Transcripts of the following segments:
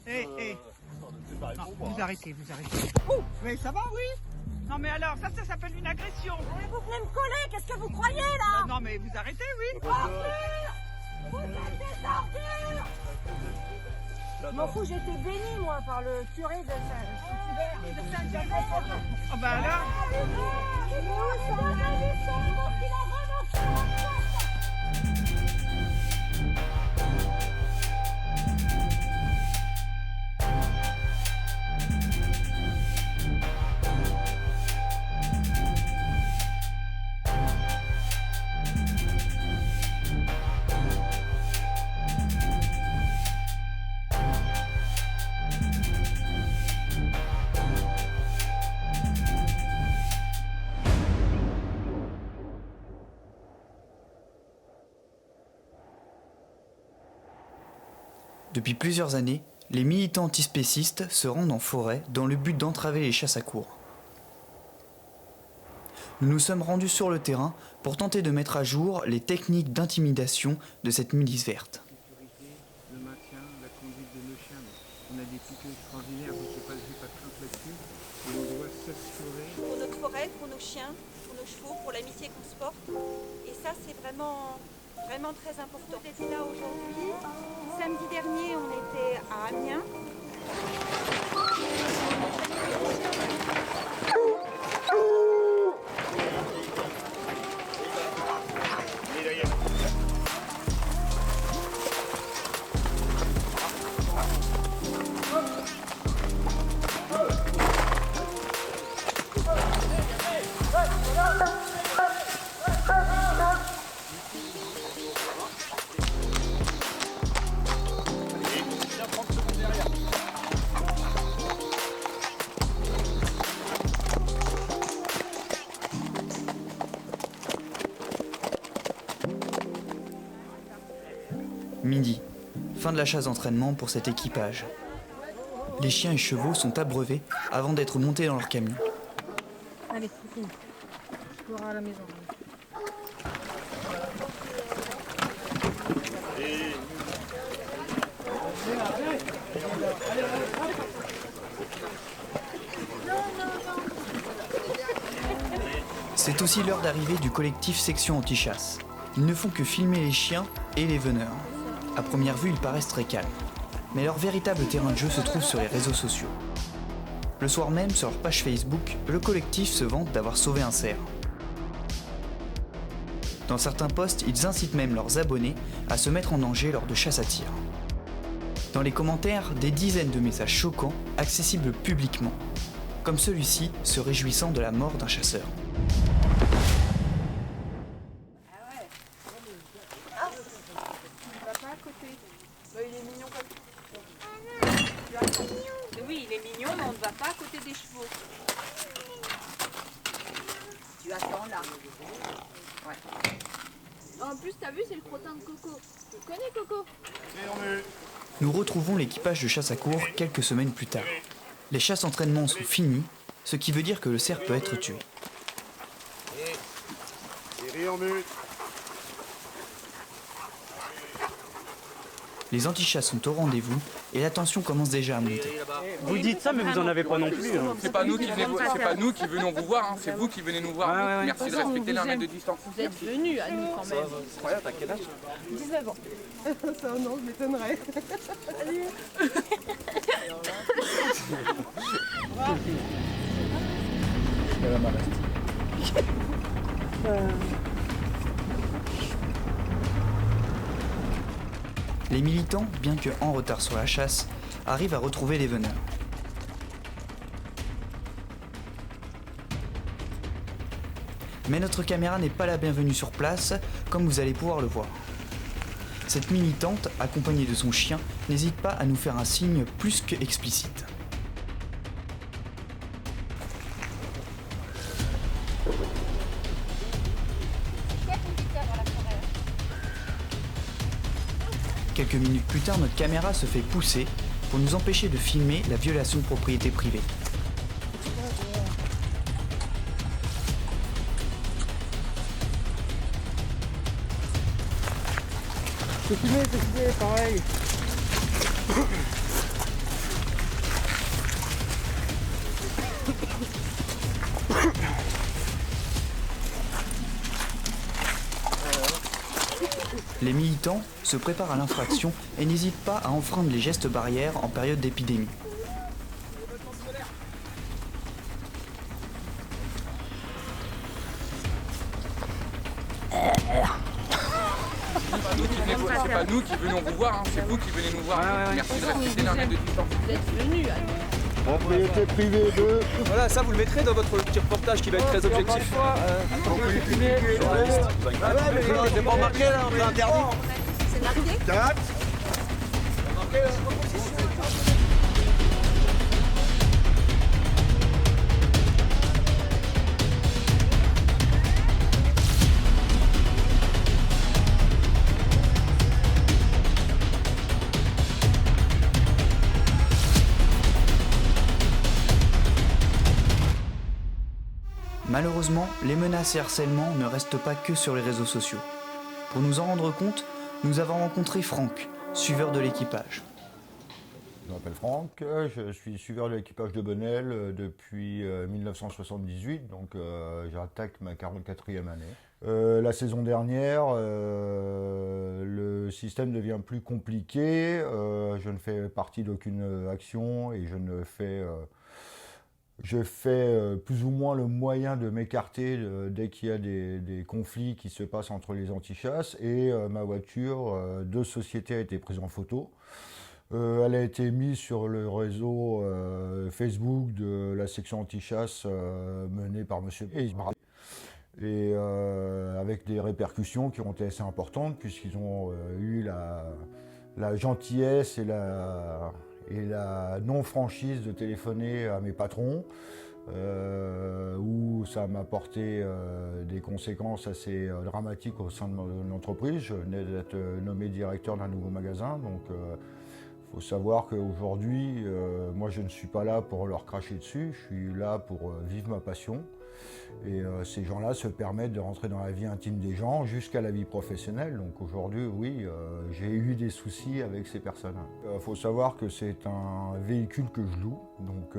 Non, vous arrêtez. Oh, mais ça va, oui. Non, mais alors, ça s'appelle une agression. Mais vous venez me coller, qu'est-ce que vous croyez là? Non, mais vous arrêtez, oui. Ordures! Vous êtes des ordures! Je m'en fous, j'ai été béni moi par le curé de Saint-Hubert. Oh, bah alors. Depuis plusieurs années, les militants antispécistes se rendent en forêt dans le but d'entraver les chasses à courre. Nous nous sommes rendus sur le terrain pour tenter de mettre à jour les techniques d'intimidation de cette milice verte. Le maintien, la conduite de nos chiens. On a des piquets extraordinaires, donc j'ai pas de crainte là-dessus. Et on doit s'assurer. Pour notre forêt, pour nos chiens, pour nos chevaux, pour l'amitié qu'on se porte. Et ça, c'est vraiment très important. On était là aujourd'hui. Samedi dernier, on était à Amiens. Midi, fin de la chasse d'entraînement pour cet équipage. Les chiens et chevaux sont abreuvés avant d'être montés dans leur camion. Allez, c'est fini. Je cours à la maison. C'est aussi l'heure d'arrivée du collectif Section Anti-Chasse. Ils ne font que filmer les chiens et les veneurs. À première vue, ils paraissent très calmes. Mais leur véritable terrain de jeu se trouve sur les réseaux sociaux. Le soir même, sur leur page Facebook, le collectif se vante d'avoir sauvé un cerf. Dans certains posts, ils incitent même leurs abonnés à se mettre en danger lors de chasses à tir. Dans les commentaires, des dizaines de messages choquants, accessibles publiquement, comme celui-ci se réjouissant de la mort d'un chasseur. Oui, il est mignon, mais on ne va pas à côté des chevaux. Tu attends là. Ouais. En plus, t'as vu, c'est le crottin de Coco. Tu le connais, Coco? Nous retrouvons l'équipage de chasse à courre quelques semaines plus tard. Les chasses entraînements sont finies, ce qui veut dire que le cerf peut être tué. Les antichasses sont au rendez-vous et la tension commence déjà à monter. Vous dites ça, mais vous en avez pas non plus. C'est pas nous qui venons vous voir, hein. C'est vous qui venez nous voir. Merci de respecter l'1 mètre de distance. Vous êtes venus à nous quand même. Incroyable, t'as quel âge? 19 ans. Ça, non, je m'étonnerais. Les militants, bien que en retard sur la chasse, arrivent à retrouver les veneurs. Mais notre caméra n'est pas la bienvenue sur place, comme vous allez pouvoir le voir. Cette militante, accompagnée de son chien, n'hésite pas à nous faire un signe plus que explicite. Quelques minutes plus tard, notre caméra se fait pousser pour nous empêcher de filmer la violation de propriété privée. C'est filmé, pareil. militants se préparent à l'infraction et n'hésitent pas à enfreindre les gestes barrières en période d'épidémie. C'est pas nous qui venons vous voir, hein, c'est vous qui venez nous voir. Merci de respecter la règle de distance. Propriété privée de... Voilà, ça vous le mettrez dans votre petit reportage qui va être très objectif. C'est pas marqué là, on est interdit. C'est marqué. Malheureusement, les menaces et harcèlements ne restent pas que sur les réseaux sociaux. Pour nous en rendre compte, nous avons rencontré Franck, suiveur de l'équipage. Je m'appelle Franck, je suis suiveur de l'équipage de Benel depuis 1978, donc j'attaque ma 44e année. La saison dernière, le système devient plus compliqué, je ne fais partie d'aucune action et je fais plus ou moins le moyen de m'écarter dès qu'il y a des conflits qui se passent entre les antichasses et ma voiture de société a été prise en photo. Elle a été mise sur le réseau Facebook de la section antichasse menée par monsieur et avec des répercussions qui ont été assez importantes puisqu'ils ont eu la gentillesse et la non-franchise de téléphoner à mes patrons, où ça m'a apporté des conséquences assez dramatiques au sein de mon entreprise. Je venais d'être nommé directeur d'un nouveau magasin, donc il faut savoir qu'aujourd'hui, moi je ne suis pas là pour leur cracher dessus, je suis là pour vivre ma passion. Et ces gens-là se permettent de rentrer dans la vie intime des gens jusqu'à la vie professionnelle. Donc aujourd'hui, oui, j'ai eu des soucis avec ces personnes. Il faut savoir que c'est un véhicule que je loue. Donc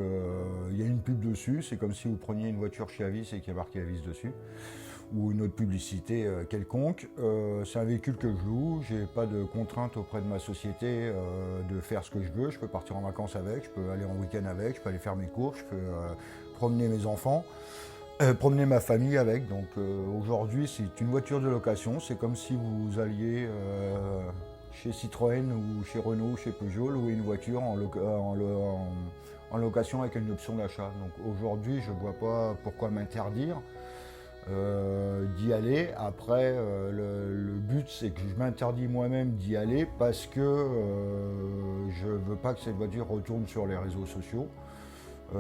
il y a une pub dessus. C'est comme si vous preniez une voiture chez Avis et qu'il y a marqué Avis dessus. Ou une autre publicité quelconque. C'est un véhicule que je loue. Je n'ai pas de contrainte auprès de ma société de faire ce que je veux. Je peux partir en vacances avec, je peux aller en week-end avec, je peux aller faire mes courses, je peux promener mes enfants. Promener ma famille avec, donc aujourd'hui c'est une voiture de location, c'est comme si vous alliez chez Citroën ou chez Renault ou chez Peugeot louer une voiture en location avec une option d'achat. Donc aujourd'hui je ne vois pas pourquoi m'interdire d'y aller. Après le but c'est que je m'interdis moi-même d'y aller parce que je ne veux pas que cette voiture retourne sur les réseaux sociaux.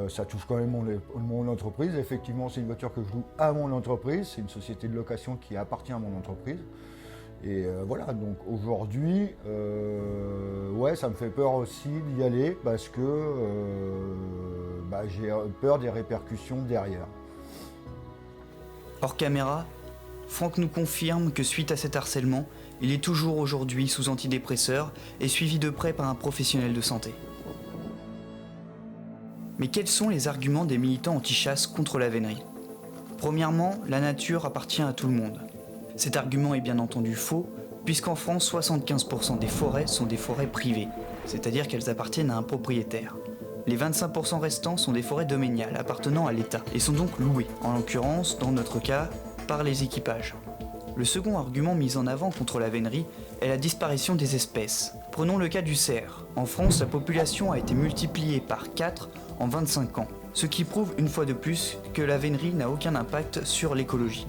Ça touche quand même mon entreprise. Effectivement, c'est une voiture que je loue à mon entreprise. C'est une société de location qui appartient à mon entreprise. Et voilà, donc aujourd'hui, ouais, ça me fait peur aussi d'y aller parce que j'ai peur des répercussions derrière. Hors caméra, Franck nous confirme que suite à cet harcèlement, il est toujours aujourd'hui sous antidépresseur et suivi de près par un professionnel de santé. Mais quels sont les arguments des militants anti-chasse contre la vénerie ? Premièrement, la nature appartient à tout le monde. Cet argument est bien entendu faux, puisqu'en France, 75% des forêts sont des forêts privées, c'est-à-dire qu'elles appartiennent à un propriétaire. Les 25% restants sont des forêts domaniales appartenant à l'État, et sont donc louées, en l'occurrence, dans notre cas, par les équipages. Le second argument mis en avant contre la vénerie est la disparition des espèces. Prenons le cas du cerf. En France, la population a été multipliée par 4 en 25 ans, ce qui prouve une fois de plus que la vénerie n'a aucun impact sur l'écologie.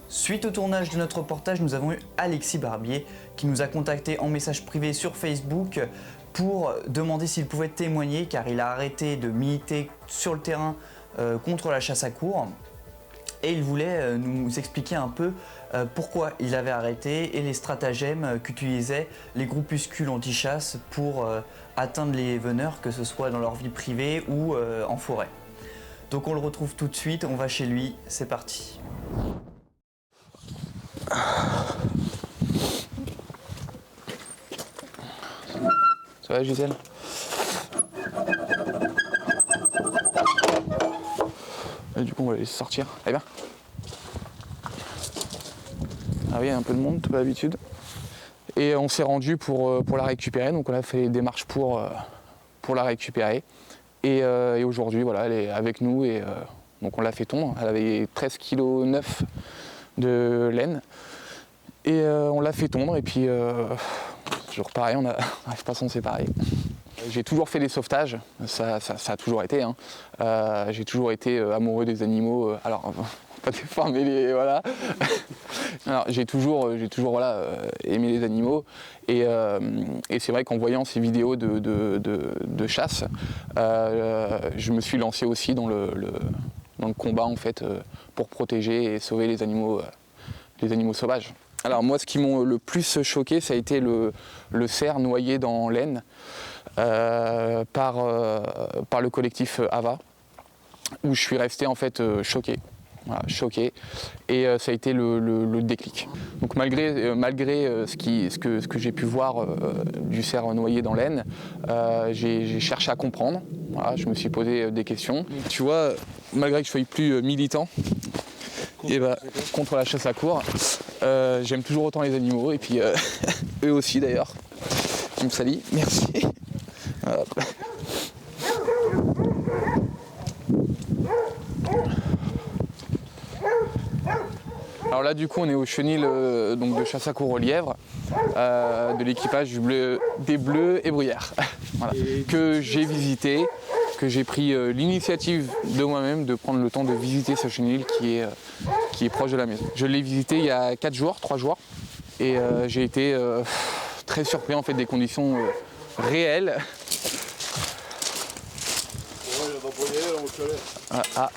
Suite au tournage de notre reportage, nous avons eu Alexis Barbier qui nous a contacté en message privé sur Facebook pour demander s'il pouvait témoigner car il a arrêté de militer sur le terrain contre la chasse à courre. Et il voulait nous expliquer un peu pourquoi il avait arrêté et les stratagèmes qu'utilisaient les groupuscules anti-chasse pour atteindre les veneurs, que ce soit dans leur vie privée ou en forêt. Donc on le retrouve tout de suite, on va chez lui, c'est parti. Ça va Gisèle ? Et du coup, on va les laisser sortir. Allez, bien. Ah oui, il y a un peu de monde, comme d'habitude. Et on s'est rendu pour la récupérer. Donc on a fait les démarches pour la récupérer. Et aujourd'hui, voilà, elle est avec nous. Et donc on l'a fait tondre. Elle avait 13,9 kg de laine. Et on l'a fait tondre. Et puis, toujours pareil, on n'arrive pas à s'en séparer. J'ai toujours fait des sauvetages, ça a toujours été. Hein. J'ai toujours été amoureux des animaux. Alors, pas déformer les. Voilà. Alors, j'ai toujours voilà, aimé les animaux. Et c'est vrai qu'en voyant ces vidéos de chasse, je me suis lancé aussi dans le combat en fait, pour protéger et sauver les animaux sauvages. Alors moi, ce qui m'a le plus choqué, ça a été le cerf noyé dans l'aine par le collectif AVA, où je suis resté en fait choqué. Voilà, choqué, et ça a été le déclic. Donc malgré ce que j'ai pu voir du cerf noyé dans l'aine, j'ai cherché à comprendre. Voilà, je me suis posé des questions. Tu vois, malgré que je sois plus militant et contre la chasse à courre, j'aime toujours autant les animaux, et puis eux aussi d'ailleurs. Tu me salis, merci. Voilà. Alors là, du coup, on est au chenil donc de chasse à courre au lièvre, de l'équipage des Bleus et Bruyères, voilà, que j'ai visité, que j'ai pris l'initiative de moi-même de prendre le temps de visiter ce chenil qui est proche de la maison. Je l'ai visité il y a 3 jours, et j'ai été très surpris en fait des conditions réelles. Ah.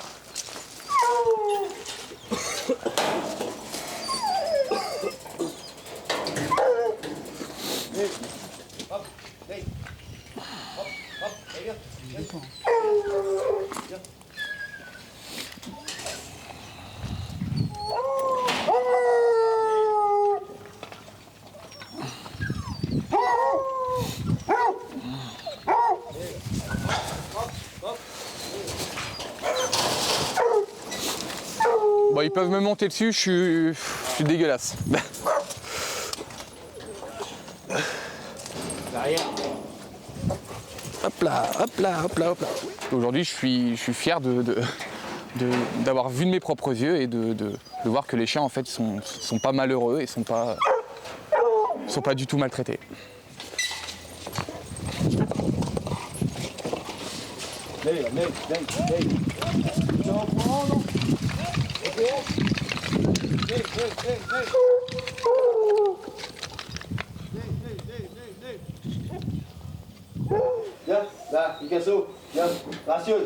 Bon, ils peuvent me monter dessus, je suis dégueulasse. Hop là, hop là, hop là, hop là. Aujourd'hui, je suis fier d'avoir vu de mes propres yeux et de voir que les chiens en fait sont pas malheureux et sont pas du tout maltraités. Viens, là, Picasso, viens, Ratios,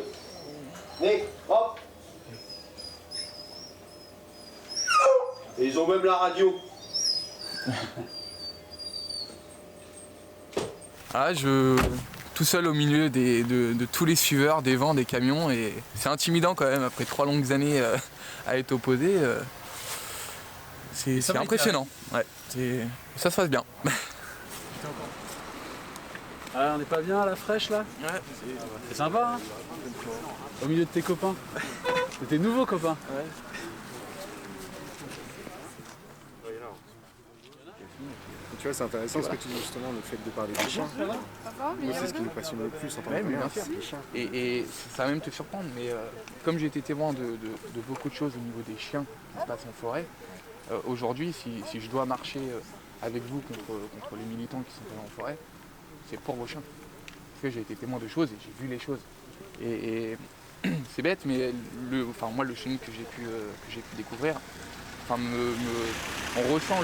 Nick, hop. Et ils ont même la radio. Ah, tout seul au milieu de tous les suiveurs, des vents, des camions, et c'est intimidant quand même après 3 longues années à être opposé. C'est impressionnant. Ouais, ça se passe bien. Ah, on n'est pas bien à la fraîche là? Ouais. C'est sympa, hein? Au milieu de tes copains. De tes nouveaux copains. Ouais. Tu vois, c'est intéressant ce que tu dis justement, le fait de parler des chiens. Moi, c'est ce qui me passionne le plus en tant que bien sûr. les chiens. Et ça va même te surprendre, mais comme j'ai été témoin de beaucoup de choses au niveau des chiens qui se passent en forêt, aujourd'hui, si je dois marcher avec vous contre les militants qui sont en forêt, c'est pour vos chiens. Parce que j'ai été témoin de choses et j'ai vu les choses. Et c'est bête, mais moi, le chenil que j'ai pu découvrir, on ressent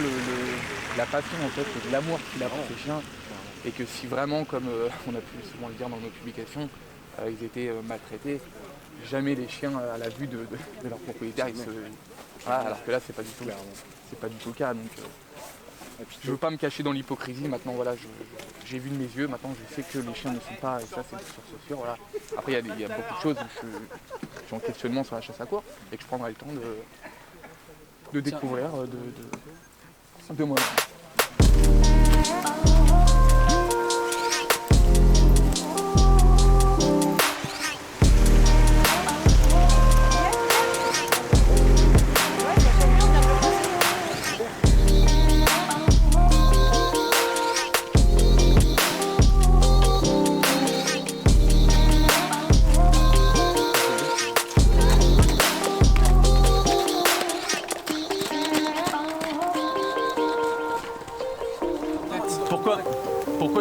la passion en fait, et l'amour qu'il a pour ces chiens, et que si vraiment, comme on a pu souvent le dire dans nos publications, ils étaient maltraités, jamais les chiens à la vue de leur propriétaire, voilà, alors que là c'est pas du tout le cas. Donc, je veux pas me cacher dans l'hypocrisie. Maintenant, voilà, j'ai vu de mes yeux. Maintenant, je sais que les chiens ne sont pas, et ça c'est sûr. Voilà. Après, il y a beaucoup de choses où je suis en questionnement sur la chasse à courre et que je prendrai le temps de découvrir de moi.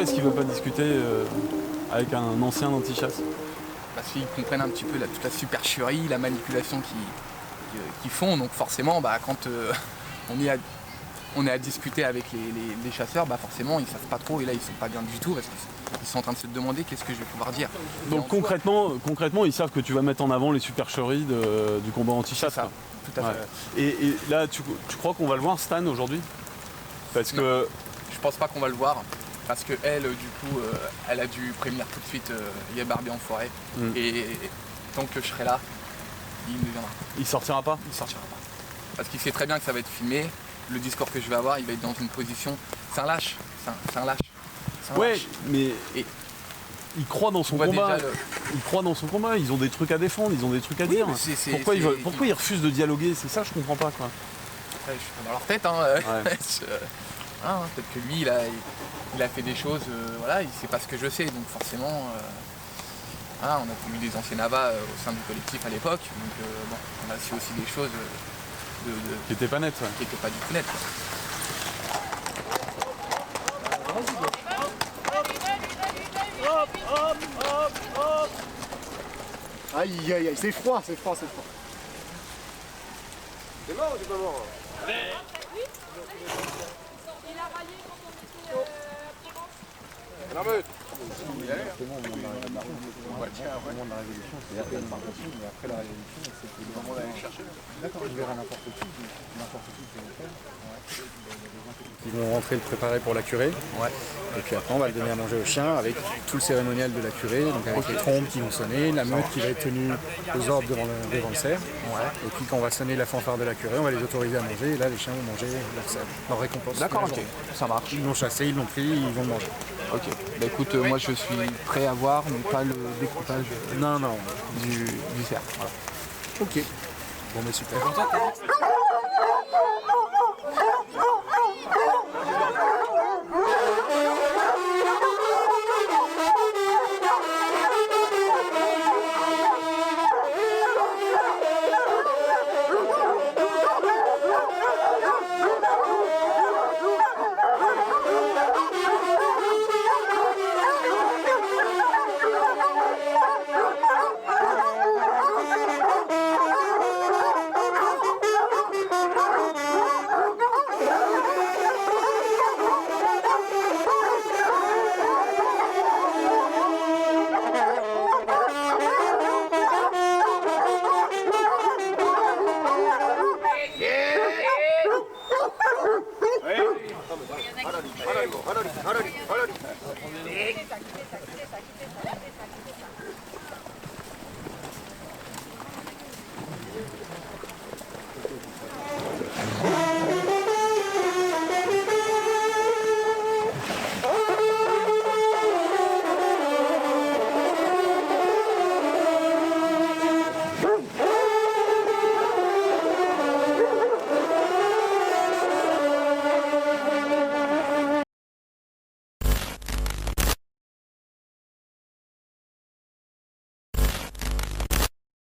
est-ce qu'il ne veut pas discuter avec un ancien anti-chasse? Parce qu'ils comprennent un petit peu toute la supercherie, la manipulation qu'ils font. Donc forcément, quand on est à discuter avec les chasseurs, forcément ils savent pas trop et là ils sont pas bien du tout parce qu'ils sont en train de se demander qu'est-ce que je vais pouvoir dire. Donc concrètement, ils savent que tu vas mettre en avant les supercheries du combat anti-chasse. Tout à fait. Et là, tu crois qu'on va le voir, Stan, aujourd'hui? Parce que je pense pas qu'on va le voir. Parce qu'elle, du coup, elle a dû prévenir tout de suite Barbie en forêt. Et tant que je serai là, il ne viendra pas. Il sortira pas? Il sortira pas. Parce qu'il sait très bien que ça va être filmé. Le discours que je vais avoir, il va être dans une position... C'est un lâche. C'est un lâche. Ouais, mais il croit dans son combat. Il croit dans son combat. Ils ont des trucs à défendre, ils ont des trucs à dire. Pourquoi ils refusent de dialoguer? C'est ça, je comprends pas, quoi. Après, je suis dans leur tête, peut-être que lui, il a fait des choses, il sait pas ce que je sais, donc forcément, on a connu des anciens navas au sein du collectif à l'époque, donc on a su aussi des choses qui n'étaient pas nettes, qui n'étaient pas du tout nettes. Aïe aïe aïe, c'est froid. C'est mort ou c'est pas mort? Il a raillé quand on était à Provence. Exactement, au moment de la Révolution, c'est après la Révolution, c'était le moment d'aller chercher. D'accord, je verrai n'importe qui peut le faire. Ils vont rentrer le préparer pour la curée. Et puis après on va le donner à manger au chien avec tout le cérémonial de la curée, donc avec les trompes qui vont sonner, la meute qui va être tenue aux ordres devant le cerf. Et puis quand on va sonner la fanfare de la curée, on va les autoriser à manger et là les chiens vont manger leur récompense. D'accord, ok, ça marche. Ils l'ont chassé, ils l'ont pris, ils vont le manger. Ok, écoute, moi je suis prêt à voir, mais pas le découpage non. du cerf. Voilà. Ok, bon mais super.